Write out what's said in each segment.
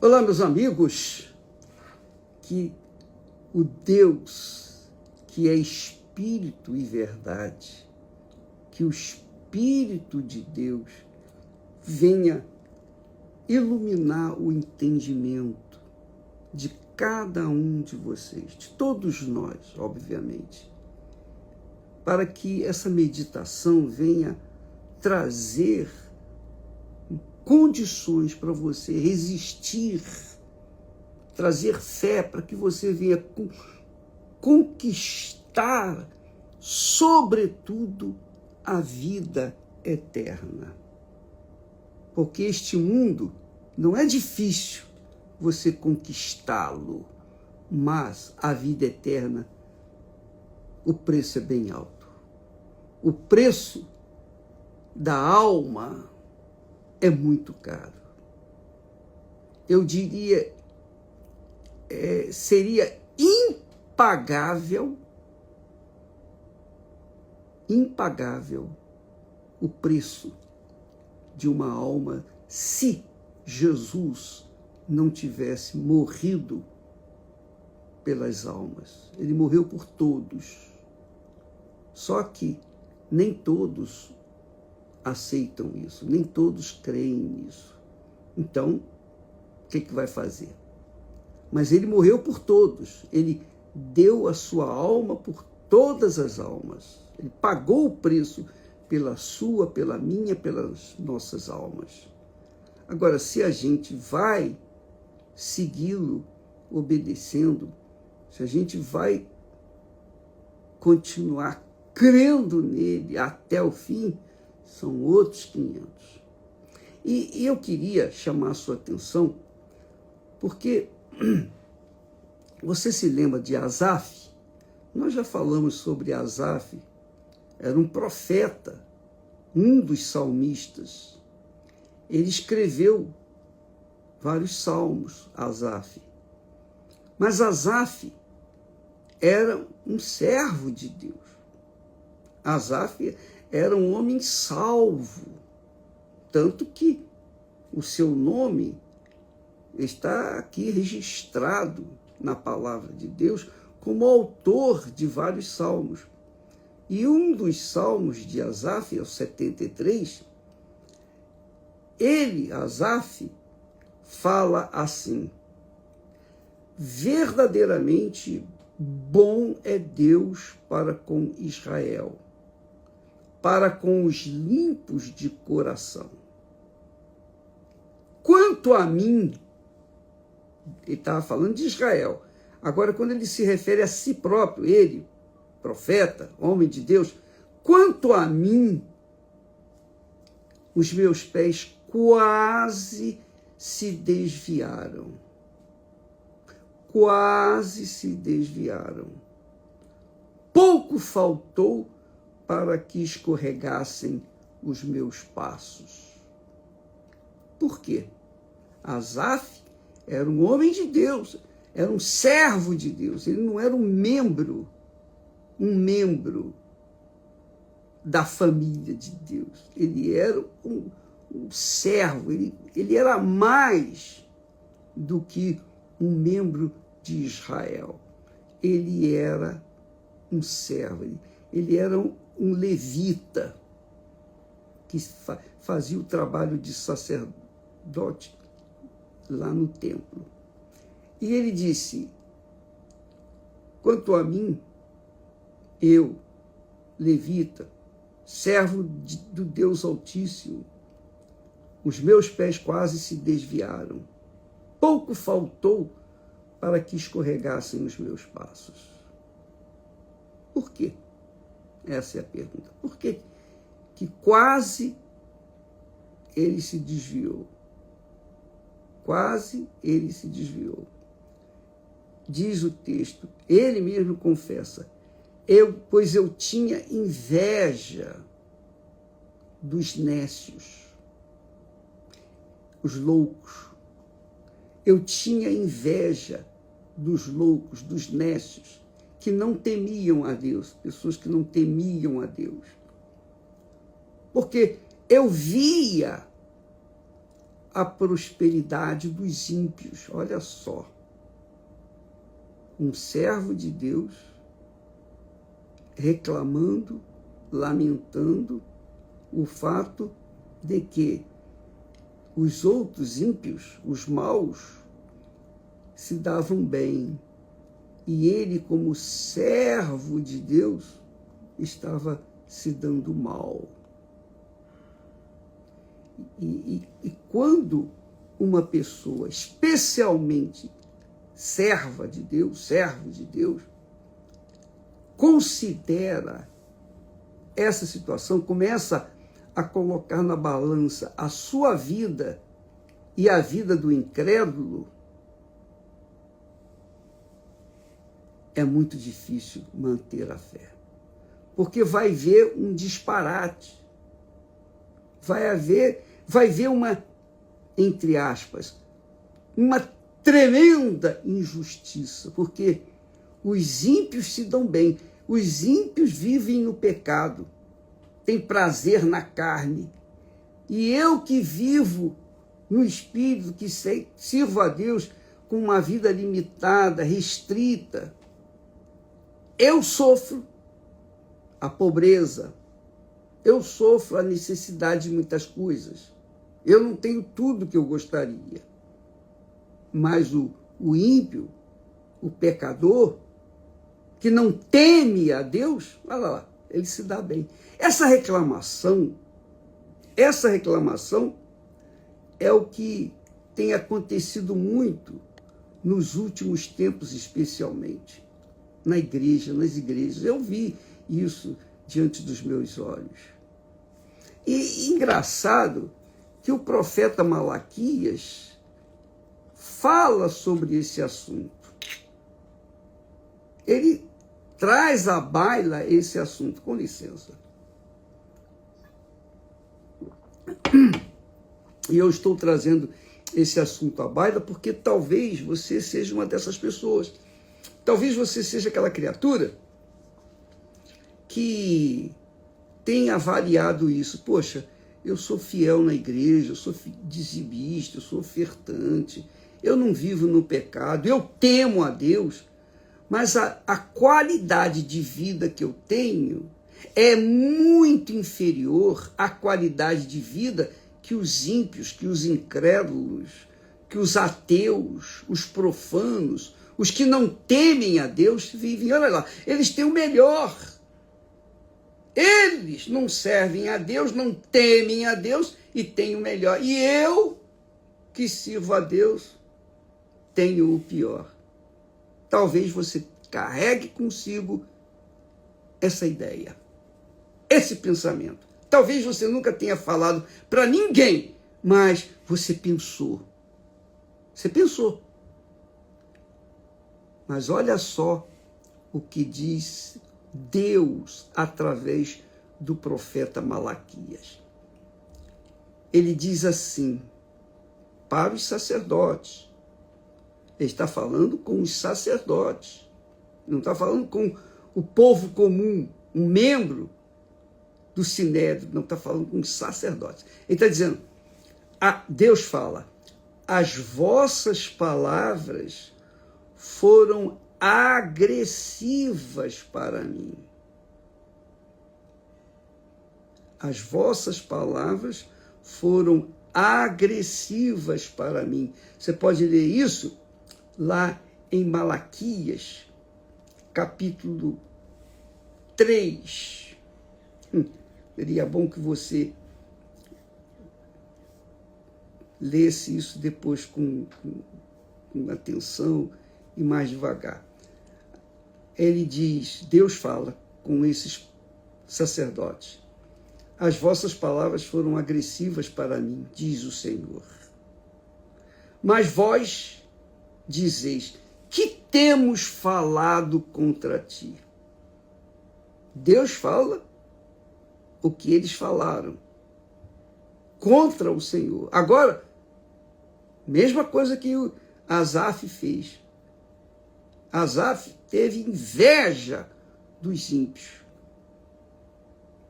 Olá, meus amigos, que o Deus que é Espírito e verdade, que o Espírito de Deus venha iluminar o entendimento de cada um de vocês, de todos nós, obviamente, para que essa meditação venha trazer condições para você resistir, trazer fé para que você venha conquistar, sobretudo, a vida eterna. Porque este mundo não é difícil você conquistá-lo, mas a vida eterna, o preço é bem alto. O preço da alma é muito caro. Eu diria, seria impagável o preço de uma alma se Jesus não tivesse morrido pelas almas. Ele morreu por todos. Só que nem todos aceitam isso, nem todos creem nisso. Então, o que vai fazer? Mas ele morreu por todos, ele deu a sua alma por todas as almas, ele pagou o preço pela sua, pela minha, pelas nossas almas. Agora, se a gente vai segui-lo, obedecendo, se a gente vai continuar crendo nele até o fim, são outros 500. E eu queria chamar a sua atenção, porque você se lembra de Asaf? Nós já falamos sobre Asaf, era um profeta, um dos salmistas. Ele escreveu vários salmos, Asaf. Mas Asaf era um servo de Deus. Asaf era um homem salvo, tanto que o seu nome está aqui registrado na palavra de Deus como autor de vários salmos. E um dos salmos de Asaf, é o 73, Asaf, fala assim: verdadeiramente bom é Deus para com Israel, para com os limpos de coração. Quanto a mim, ele estava falando de Israel. Agora, quando ele se refere a si próprio, ele, profeta, homem de Deus, quanto a mim, os meus pés quase se desviaram. Quase se desviaram. Pouco faltou para que escorregassem os meus passos. Por quê? Asaf era um homem de Deus, era um servo de Deus, ele não era um membro da família de Deus, ele era um servo, ele era mais do que um membro de Israel, ele era um servo, ele era um levita que fazia o trabalho de sacerdote lá no templo. E ele disse: quanto a mim, eu, levita, servo do Deus Altíssimo, os meus pés quase se desviaram. Pouco faltou para que escorregassem os meus passos. Por quê? Essa é a pergunta. Por que quase ele se desviou? Quase ele se desviou. Diz o texto, ele mesmo confessa, pois eu tinha inveja dos nécios, os loucos. Eu tinha inveja dos loucos, dos nécios, que não temiam a Deus, pessoas que não temiam a Deus. Porque eu via a prosperidade dos ímpios. Olha só. Um servo de Deus reclamando, lamentando o fato de que os outros ímpios, os maus, se davam bem. E ele, como servo de Deus, estava se dando mal. E quando uma pessoa, especialmente servo de Deus, considera essa situação, começa a colocar na balança a sua vida e a vida do incrédulo, é muito difícil manter a fé. Porque vai ver um disparate. Vai ver uma, entre aspas, uma tremenda injustiça. Porque os ímpios se dão bem. Os ímpios vivem no pecado. Têm prazer na carne. E eu que vivo no Espírito, que sirvo a Deus com uma vida limitada, restrita, eu sofro a pobreza, eu sofro a necessidade de muitas coisas. Eu não tenho tudo que eu gostaria. Mas o ímpio, o pecador, que não teme a Deus, olha lá, ele se dá bem. Essa reclamação é o que tem acontecido muito nos últimos tempos, especialmente na igreja, nas igrejas. Eu vi isso diante dos meus olhos. E engraçado que o profeta Malaquias fala sobre esse assunto. Ele traz à baila esse assunto. Com licença. E eu estou trazendo esse assunto à baila porque talvez você seja uma dessas pessoas. Talvez você seja aquela criatura que tenha avaliado isso. Poxa, eu sou fiel na igreja, eu sou dizimista, eu sou ofertante, eu não vivo no pecado, eu temo a Deus, mas a qualidade de vida que eu tenho é muito inferior à qualidade de vida que os ímpios, que os incrédulos, que os ateus, os profanos, os que não temem a Deus vivem. Olha lá, eles têm o melhor. Eles não servem a Deus, não temem a Deus e têm o melhor. E eu, que sirvo a Deus, tenho o pior. Talvez você carregue consigo essa ideia, esse pensamento. Talvez você nunca tenha falado para ninguém, mas você pensou. Você pensou. Mas olha só o que diz Deus através do profeta Malaquias. Ele diz assim, para os sacerdotes. Ele está falando com os sacerdotes. Não está falando com o povo comum, um membro do Sinédrio. Não está falando com os sacerdotes. Ele está dizendo, Deus fala, as vossas palavras foram agressivas para mim. As vossas palavras foram agressivas para mim. Você pode ler isso lá em Malaquias, capítulo 3. Seria bom que você lesse isso depois com atenção e mais devagar. Ele diz, Deus fala com esses sacerdotes. As vossas palavras foram agressivas para mim, diz o Senhor. Mas vós dizeis, que temos falado contra ti? Deus fala o que eles falaram contra o Senhor. Agora, mesma coisa que o Asaf fez. Asaf teve inveja dos ímpios,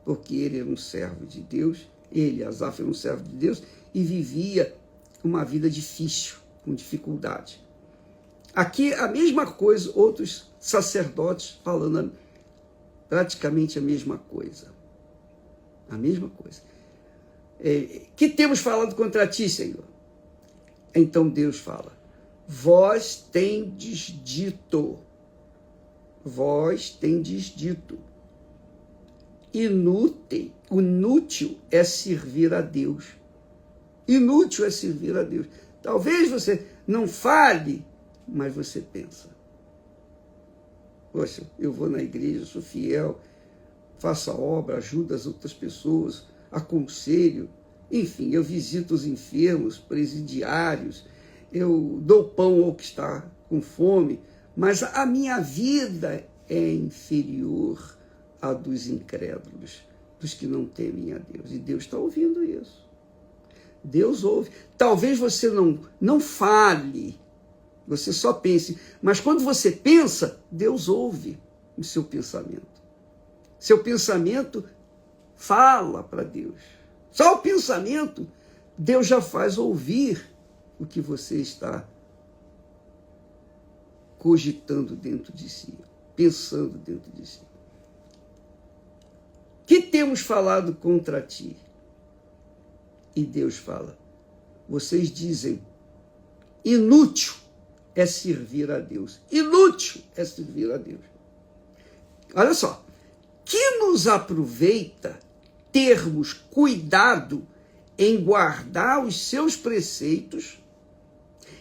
porque ele era um servo de Deus, Asaf era um servo de Deus, e vivia uma vida difícil, com dificuldade. Aqui a mesma coisa, outros sacerdotes falando praticamente a mesma coisa. A mesma coisa. Que temos falado contra ti, Senhor? Então Deus fala, vós tendes dito, inútil é servir a Deus. Inútil é servir a Deus. Talvez você não fale, mas você pensa. Poxa, eu vou na igreja, sou fiel, faço a obra, ajudo as outras pessoas, aconselho, enfim, eu visito os enfermos, presidiários, eu dou pão ao que está com fome, mas a minha vida é inferior à dos incrédulos, dos que não temem a Deus. E Deus está ouvindo isso. Deus ouve. Talvez você não fale, você só pense, mas quando você pensa, Deus ouve o seu pensamento. Seu pensamento fala para Deus. Só o pensamento, Deus já faz ouvir o que você está cogitando dentro de si, pensando dentro de si. Que temos falado contra ti? E Deus fala, vocês dizem, inútil é servir a Deus. Inútil é servir a Deus. Olha só, que nos aproveita termos cuidado em guardar os seus preceitos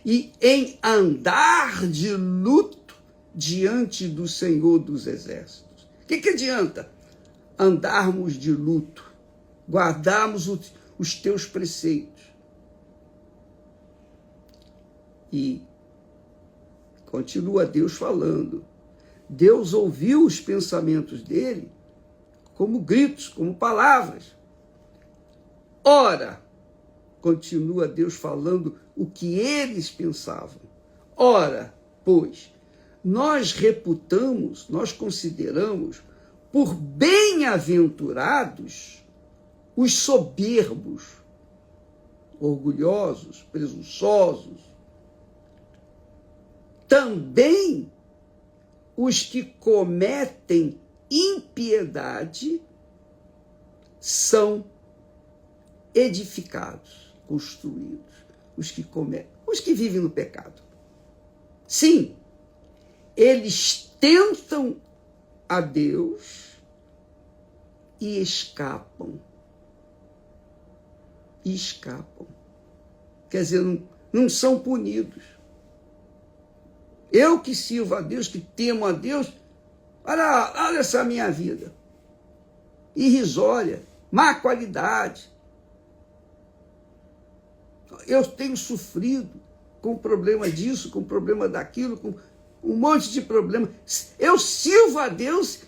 e em andar de luto diante do Senhor dos Exércitos. O que adianta andarmos de luto, guardarmos os teus preceitos? E continua Deus falando. Deus ouviu os pensamentos dele como gritos, como palavras. Ora, continua Deus falando o que eles pensavam. Ora, pois, nós reputamos, nós consideramos por bem-aventurados os soberbos, orgulhosos, presunçosos, também os que cometem impiedade são edificados, construídos, os que vivem no pecado. Sim, eles tentam a Deus e escapam. Quer dizer, não são punidos. Eu que sirvo a Deus, que temo a Deus, olha essa minha vida. Irrisória, má qualidade. Eu tenho sofrido com o problema disso, com o problema daquilo, com um monte de problema. Eu sirvo a Deus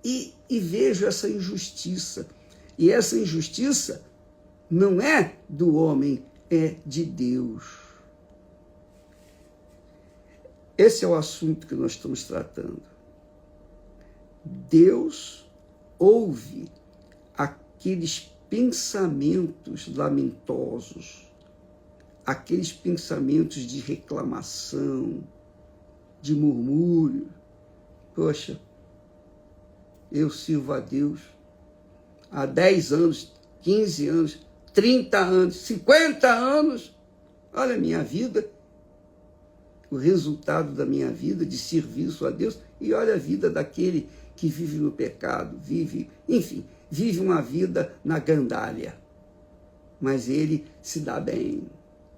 e vejo essa injustiça. E essa injustiça não é do homem, é de Deus. Esse é o assunto que nós estamos tratando. Deus ouve aqueles pensamentos lamentosos, aqueles pensamentos de reclamação, de murmúrio. Poxa, eu sirvo a Deus há 10 anos, 15 anos, 30 anos, 50 anos. Olha a minha vida, o resultado da minha vida de serviço a Deus, e olha a vida daquele que vive no pecado, vive uma vida na gandalha. Mas ele se dá bem,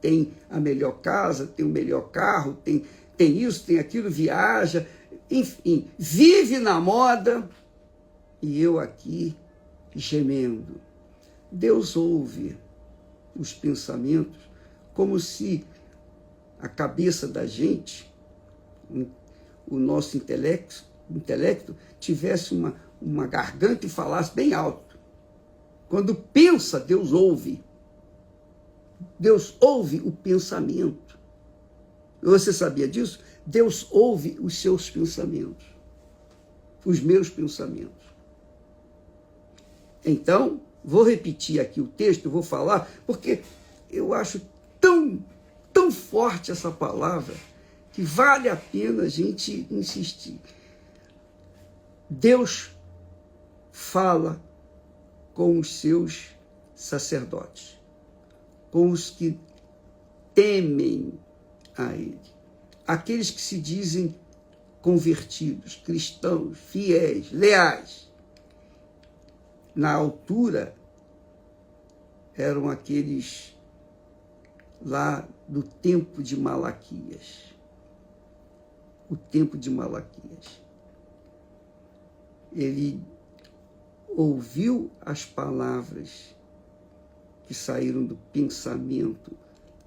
tem a melhor casa, tem o melhor carro, tem isso, tem aquilo, viaja, enfim, vive na moda, e eu aqui gemendo. Deus ouve os pensamentos como se a cabeça da gente, o nosso intelecto tivesse uma garganta e falasse bem alto. Quando pensa, Deus ouve. Deus ouve o pensamento. Você sabia disso? Deus ouve os seus pensamentos, os meus pensamentos. Então, vou repetir aqui o texto, vou falar, porque eu acho tão tão forte essa palavra que vale a pena a gente insistir. Deus fala com os seus sacerdotes, com os que temem a Ele, aqueles que se dizem convertidos, cristãos, fiéis, leais. Na altura, eram aqueles lá do tempo de Malaquias. O tempo de Malaquias. Ele ouviu as palavras que saíram do pensamento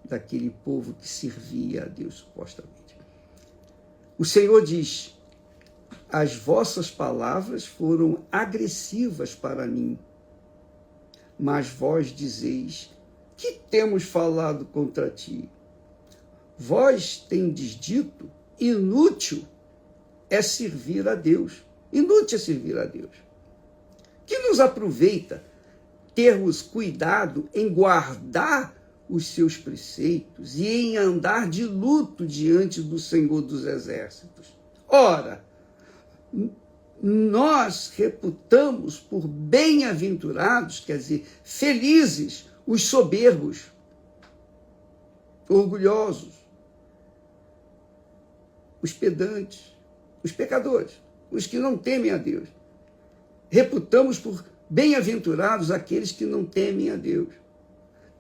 daquele povo que servia a Deus, supostamente. O Senhor diz: as vossas palavras foram agressivas para mim, mas vós dizeis: que temos falado contra ti? Vós tendes dito: inútil é servir a Deus. Inútil é servir a Deus. Que nos aproveita termos cuidado em guardar os seus preceitos e em andar de luto diante do Senhor dos Exércitos. Ora, nós reputamos por bem-aventurados, quer dizer, felizes, os soberbos, orgulhosos, os pedantes, os pecadores, os que não temem a Deus. Reputamos por bem-aventurados aqueles que não temem a Deus.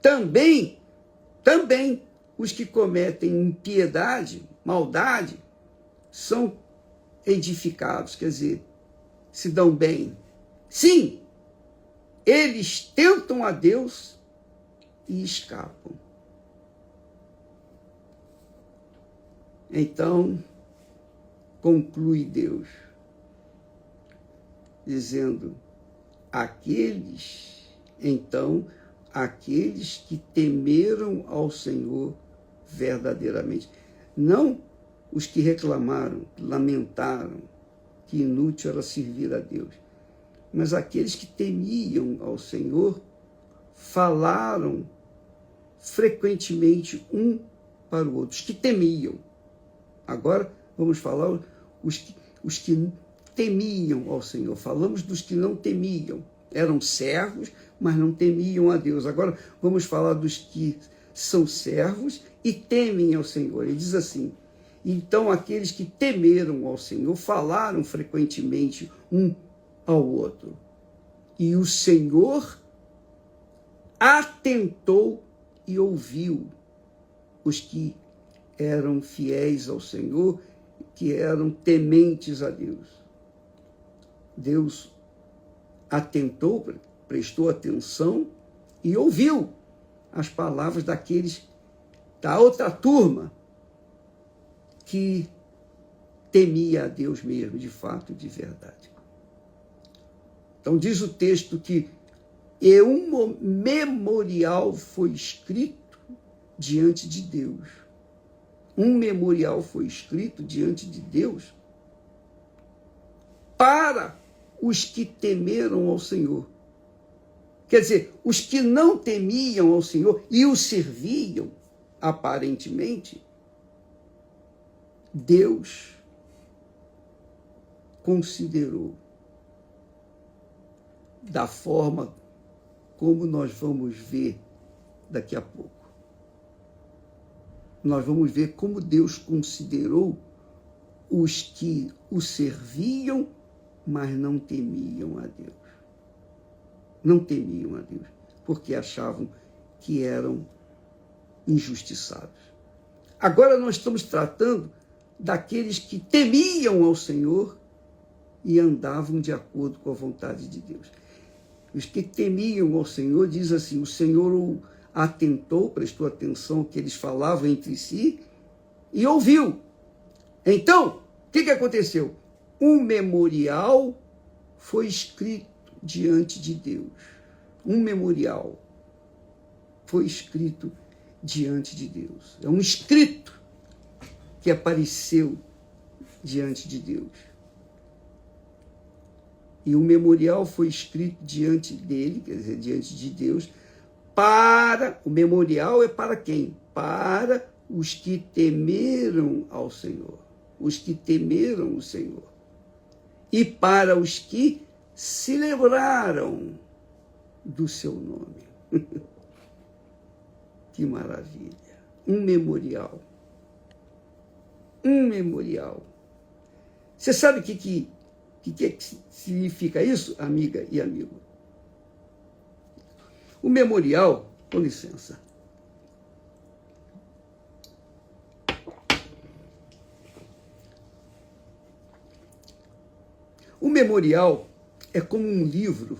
Também os que cometem impiedade, maldade, são edificados, quer dizer, se dão bem. Sim, eles tentam a Deus e escapam. Então, conclui Deus, dizendo: aqueles que temeram ao Senhor verdadeiramente, não os que reclamaram, lamentaram que inútil era servir a Deus, mas aqueles que temiam ao Senhor falaram frequentemente um para o outro, os que temiam. Agora vamos falar os que temiam ao Senhor. Falamos dos que não temiam. Eram servos, mas não temiam a Deus. Agora vamos falar dos que são servos e temem ao Senhor. Ele diz assim: então aqueles que temeram ao Senhor falaram frequentemente um ao outro. E o Senhor atentou e ouviu os que eram fiéis ao Senhor, que eram tementes a Deus. Deus atentou, prestou atenção e ouviu as palavras daqueles, da outra turma, que temia a Deus mesmo, de fato, de verdade. Então diz o texto que um memorial foi escrito diante de Deus. Um memorial foi escrito diante de Deus para os que temeram ao Senhor. Quer dizer, os que não temiam ao Senhor e o serviam, aparentemente, Deus considerou da forma como nós vamos ver daqui a pouco. Nós vamos ver como Deus considerou os que o serviam, mas não temiam a Deus. Não temiam a Deus, porque achavam que eram injustiçados. Agora nós estamos tratando daqueles que temiam ao Senhor e andavam de acordo com a vontade de Deus. Os que temiam ao Senhor, diz assim, o Senhor atentou, prestou atenção ao que eles falavam entre si e ouviu. Então, o que aconteceu? Um memorial foi escrito diante de Deus. Um memorial foi escrito diante de Deus. É um escrito que apareceu diante de Deus. E o memorial foi escrito diante dele, quer dizer, diante de Deus, o memorial é para quem? para os que temeram ao Senhor, os que temeram o Senhor, e para os que se lembraram do seu nome. Que maravilha! Um memorial. Um memorial. Você sabe o que significa isso, amiga e amigo? O memorial, com licença. O memorial é como um livro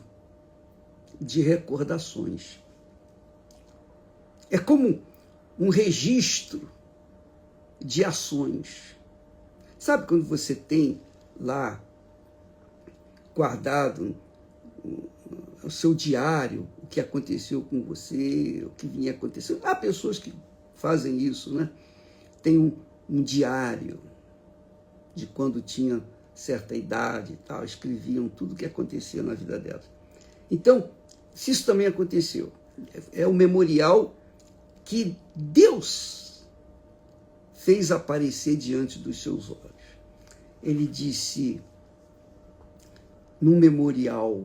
de recordações. É como um registro de ações. Sabe quando você tem lá guardado o seu diário, o que aconteceu com você, o que vinha acontecendo? Há pessoas que fazem isso, né? Tem um diário de quando tinha certa idade e tal, escreviam tudo o que acontecia na vida delas. Então, se isso também aconteceu, é o memorial que Deus fez aparecer diante dos seus olhos. Ele disse, no memorial,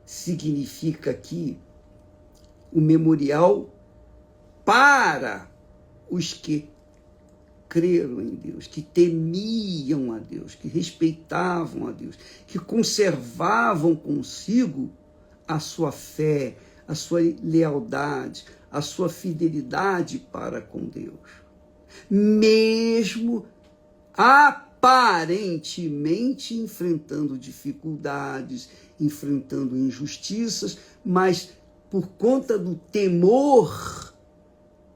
significa que o memorial para os que creram em Deus, que temiam a Deus, que respeitavam a Deus, que conservavam consigo a sua fé, a sua lealdade, a sua fidelidade para com Deus. Mesmo aparentemente enfrentando dificuldades, enfrentando injustiças, mas por conta do temor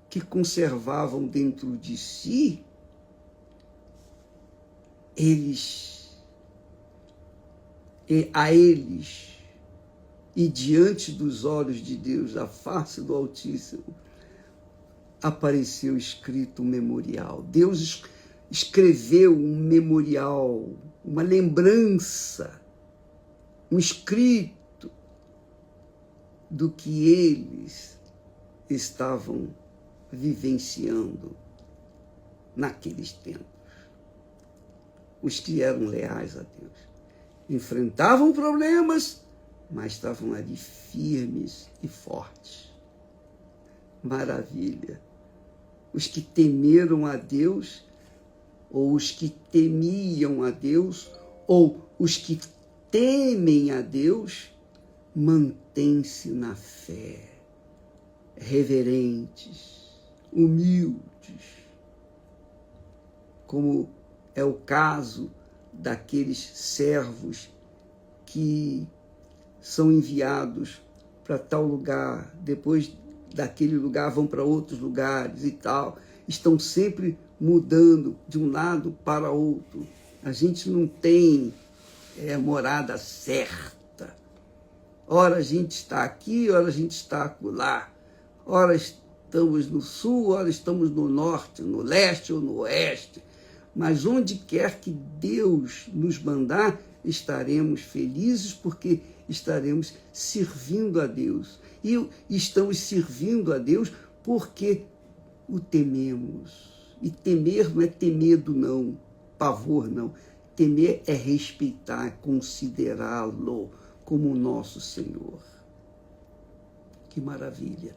que conservavam dentro de si, a eles, e diante dos olhos de Deus, a face do Altíssimo, apareceu escrito um memorial. Deus escreveu um memorial, uma lembrança, um escrito do que eles estavam vivenciando naqueles tempos. Os que eram leais a Deus enfrentavam problemas, mas estavam ali firmes e fortes. Maravilha! Os que temeram a Deus, ou os que temiam a Deus, ou os que temem a Deus, mantêm-se na fé, reverentes, humildes, como é o caso daqueles servos que são enviados para tal lugar, depois daquele lugar vão para outros lugares e tal, estão sempre mudando de um lado para outro. A gente não tem morada certa. Ora a gente está aqui, ora a gente está acolá. Ora estamos no sul, ora estamos no norte, no leste ou no oeste. Mas onde quer que Deus nos mandar, estaremos felizes porque estaremos servindo a Deus. E estamos servindo a Deus porque o tememos. E temer não é ter medo, não. Pavor, não. Temer é respeitar, considerá-lo como o nosso Senhor. Que maravilha.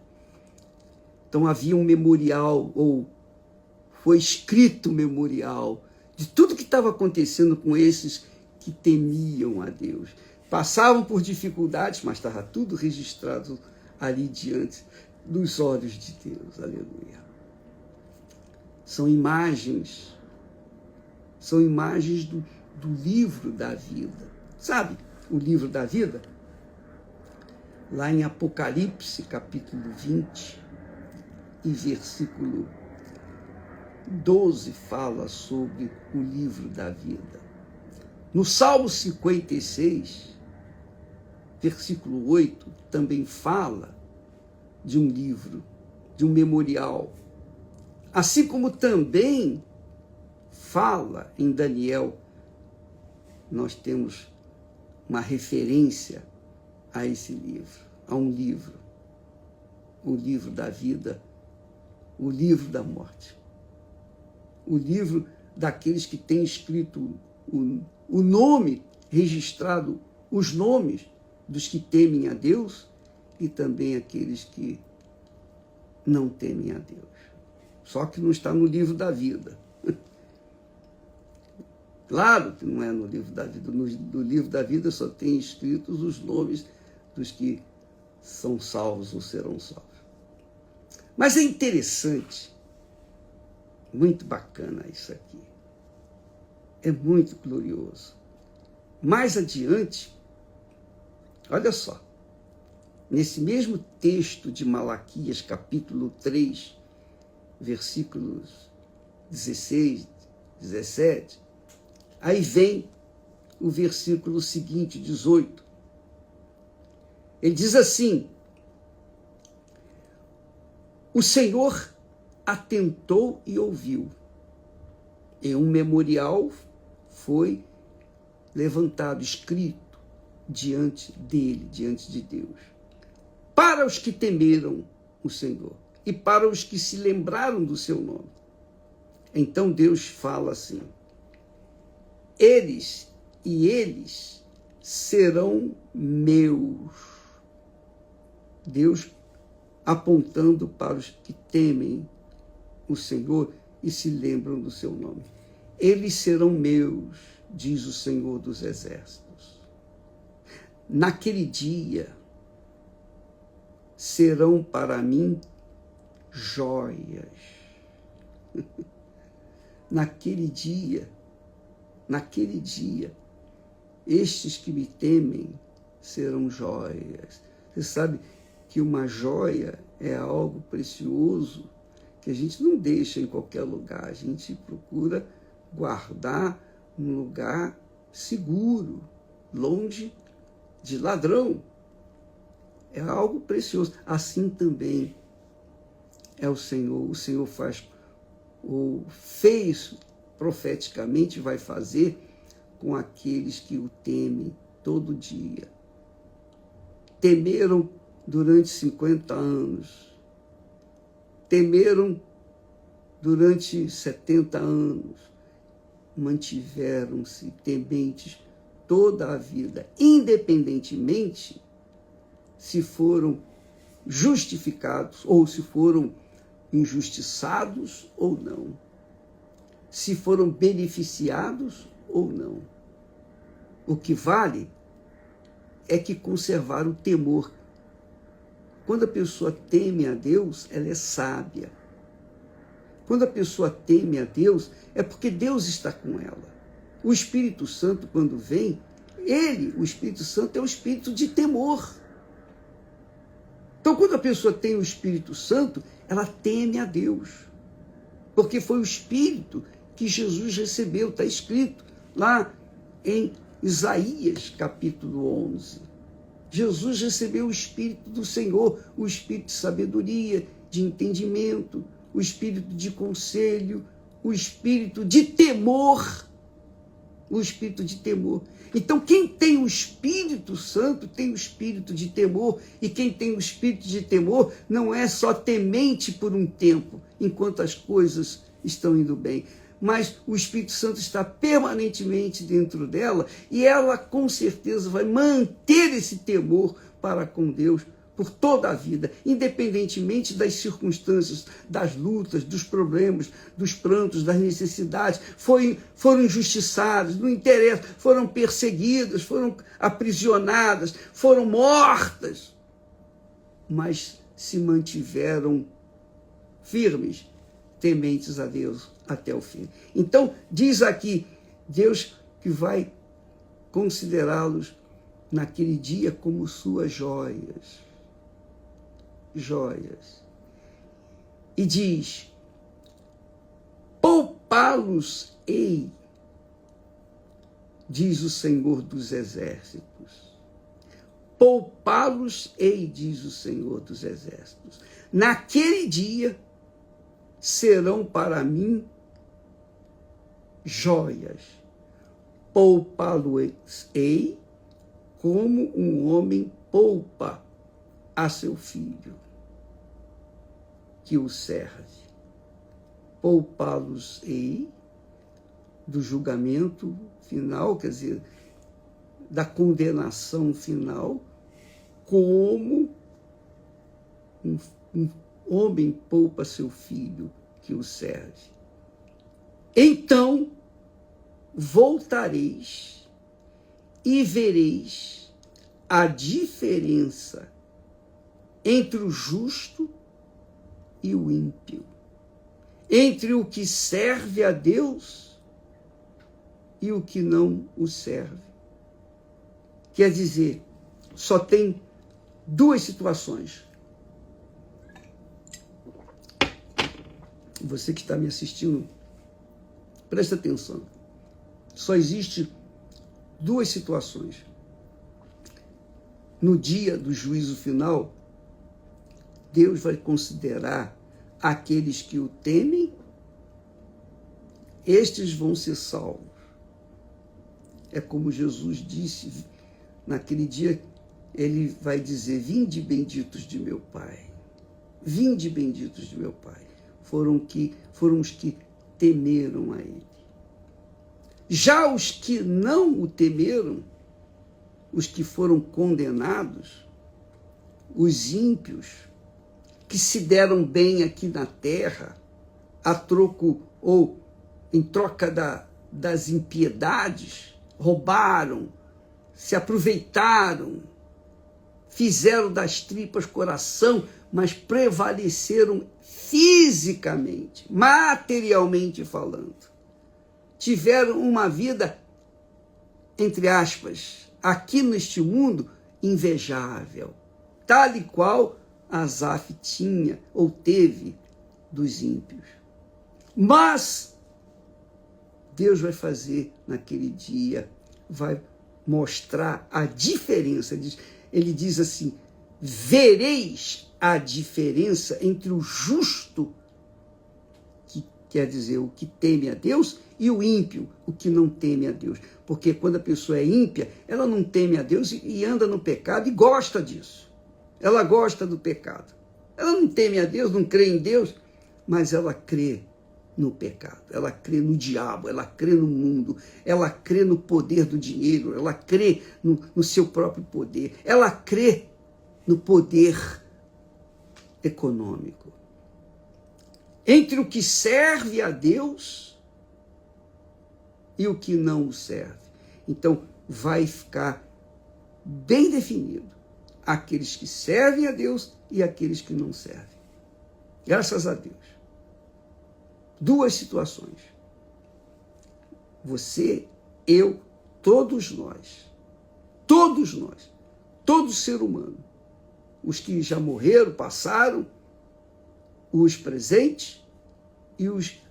Então havia um memorial, ou foi escrito um memorial de tudo que estava acontecendo com esses que temiam a Deus. Passavam por dificuldades, mas estava tudo registrado ali diante dos olhos de Deus. Aleluia. São imagens do livro da vida. Sabe o livro da vida? Lá em Apocalipse, capítulo 20, e versículo 12, fala sobre o livro da vida. No Salmo 56, versículo 8, também fala de um livro, de um memorial. Assim como também fala em Daniel, nós temos uma referência a esse livro, a um livro, o livro da vida, o livro da morte. O livro daqueles que têm escrito o nome, registrado os nomes dos que temem a Deus e também aqueles que não temem a Deus. Só que não está no livro da vida. Claro que não é no livro da vida. No livro da vida só tem escritos os nomes dos que são salvos ou serão salvos. Mas é interessante, muito bacana isso aqui. É muito glorioso. Mais adiante, olha só, nesse mesmo texto de Malaquias, capítulo 3, versículos 16, 17, aí vem o versículo seguinte, 18. Ele diz assim: o Senhor atentou e ouviu, e um memorial foi levantado, escrito diante dele, diante de Deus, para os que temeram o Senhor e para os que se lembraram do seu nome. Então Deus fala assim: eles serão meus. Deus apontando para os que temem o Senhor e se lembram do seu nome. Eles serão meus, diz o Senhor dos Exércitos. Naquele dia serão para mim joias. Naquele dia, estes que me temem serão joias. Você sabe que uma joia é algo precioso que a gente não deixa em qualquer lugar. A gente procura guardar num lugar seguro, longe de ladrão. É algo precioso. Assim também é o Senhor. O Senhor faz, ou fez profeticamente, vai fazer com aqueles que o temem todo dia. Temeram durante 50 anos. Temeram durante 70 anos. Mantiveram-se tementes toda a vida, independentemente se foram justificados ou se foram injustiçados ou não, se foram beneficiados ou não. O que vale é que conservaram o temor. Quando a pessoa teme a Deus, ela é sábia. Quando a pessoa teme a Deus, é porque Deus está com ela. O Espírito Santo, quando vem, o Espírito Santo, é um espírito de temor. Então, quando a pessoa tem o Espírito Santo, ela teme a Deus. Porque foi o Espírito que Jesus recebeu, está escrito lá em Isaías, capítulo 11. Jesus recebeu o Espírito do Senhor, o Espírito de sabedoria, de entendimento, o Espírito de conselho, o Espírito de temor. O Espírito de temor. Então, quem tem o Espírito Santo tem o Espírito de temor, e quem tem o Espírito de temor não é só temente por um tempo, enquanto as coisas estão indo bem, mas o Espírito Santo está permanentemente dentro dela, e ela com certeza vai manter esse temor para com Deus por toda a vida, independentemente das circunstâncias, das lutas, dos problemas, dos prantos, das necessidades. Foram injustiçadas, não interessa, foram perseguidas, foram aprisionadas, foram mortas, mas se mantiveram firmes, tementes a Deus até o fim. Então, diz aqui, Deus que vai considerá-los naquele dia como suas joias. E diz: poupá-los-ei, diz o Senhor dos Exércitos. Poupá-los-ei, diz o Senhor dos Exércitos. Naquele dia serão para mim joias. Poupá-los-ei como um homem poupa a seu filho que o serve. poupá-los-ei do julgamento final, quer dizer, da condenação final, como um homem poupa seu filho que o serve. Então voltareis e vereis a diferença entre o justo e o ímpio, entre o que serve a Deus e o que não o serve. Quer dizer, só tem duas situações. Você que está me assistindo, presta atenção. Só existe duas situações. No dia do juízo final, Deus vai considerar aqueles que o temem, estes vão ser salvos. É como Jesus disse, naquele dia, ele vai dizer: vinde benditos de meu Pai. Vinde benditos de meu Pai. Foram os que temeram a ele. Já os que não o temeram, os que foram condenados, os ímpios, que se deram bem aqui na terra, a troco ou em troca das impiedades, roubaram, se aproveitaram, fizeram das tripas coração, mas prevaleceram fisicamente, materialmente falando. Tiveram uma vida, entre aspas, aqui neste mundo, invejável, tal e qual Asaf tinha ou teve dos ímpios. Mas Deus vai fazer naquele dia, vai mostrar a diferença. Ele diz assim: vereis a diferença entre o justo, que quer dizer o que teme a Deus, e o ímpio, o que não teme a Deus. Porque quando a pessoa é ímpia, ela não teme a Deus e anda no pecado e gosta disso. Ela gosta do pecado. Ela não teme a Deus, não crê em Deus, mas ela crê no pecado, ela crê no diabo, ela crê no mundo, ela crê no poder do dinheiro, ela crê no seu próprio poder, ela crê no poder econômico. Entre o que serve a Deus e o que não o serve. Então, vai ficar bem definido aqueles que servem a Deus e aqueles que não servem. Graças a Deus. Duas situações. Você, eu, todos nós, todo ser humano, os que já morreram, passaram, os presentes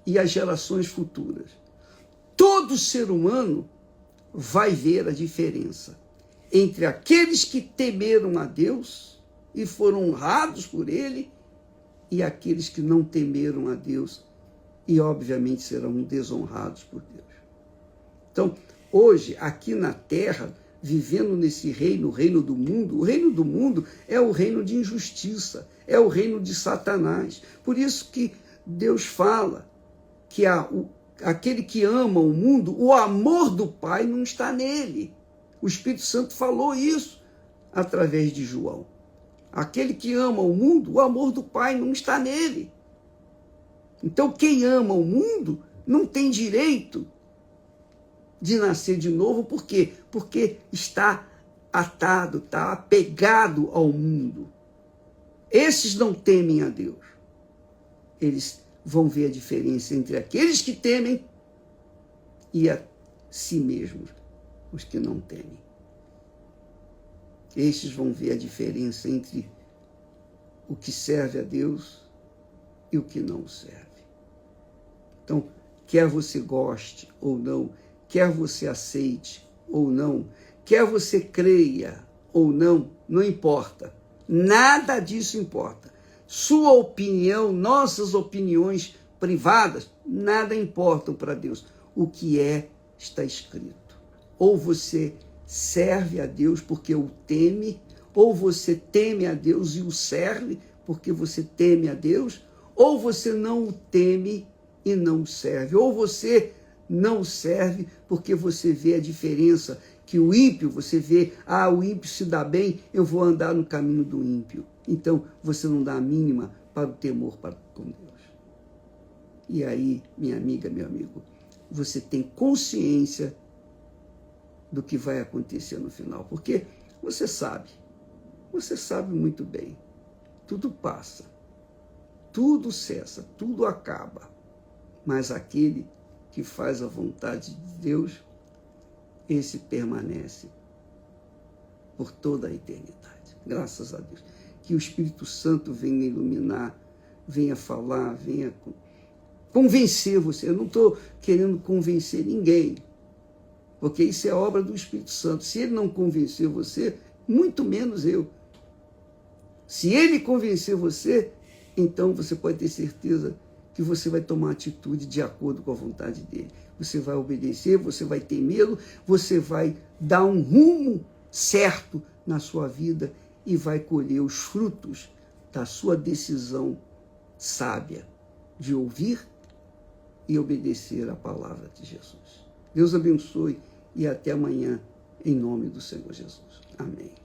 e as gerações futuras. Todo ser humano vai ver a diferença entre aqueles que temeram a Deus e foram honrados por ele e aqueles que não temeram a Deus e, obviamente, serão desonrados por Deus. Então, hoje, aqui na Terra, vivendo nesse reino, o reino do mundo, o reino do mundo é o reino de injustiça, é o reino de Satanás. Por isso que Deus fala que aquele que ama o mundo, o amor do Pai não está nele. O Espírito Santo falou isso através de João. Aquele que ama o mundo, o amor do Pai não está nele. Então, quem ama o mundo não tem direito de nascer de novo. Por quê? Porque está atado, está apegado ao mundo. Esses não temem a Deus. Eles vão ver a diferença entre aqueles que temem e a si mesmos, os que não temem. Estes vão ver a diferença entre o que serve a Deus e o que não o serve. Então, quer você goste ou não, quer você aceite ou não, quer você creia ou não, não importa. Nada disso importa. Sua opinião, nossas opiniões privadas, nada importam para Deus. O que está escrito. Ou você serve a Deus porque o teme, ou você teme a Deus e o serve porque você teme a Deus, ou você não o teme e não serve. Ou você não serve porque você vê a diferença, que o ímpio, você vê, o ímpio se dá bem, eu vou andar no caminho do ímpio. Então, você não dá a mínima para o temor com Deus. E aí, minha amiga, meu amigo, você tem consciência do que vai acontecer no final, porque você sabe muito bem, tudo passa, tudo cessa, tudo acaba, mas aquele que faz a vontade de Deus, esse permanece por toda a eternidade. Graças a Deus. Que o Espírito Santo venha iluminar, venha falar, venha convencer você. Eu não estou querendo convencer ninguém, porque isso é obra do Espírito Santo. Se ele não convencer você, muito menos eu. Se ele convencer você, então você pode ter certeza que você vai tomar atitude de acordo com a vontade dele. Você vai obedecer, você vai temê-lo, você vai dar um rumo certo na sua vida e vai colher os frutos da sua decisão sábia de ouvir e obedecer a palavra de Jesus. Deus abençoe e até amanhã, em nome do Senhor Jesus. Amém.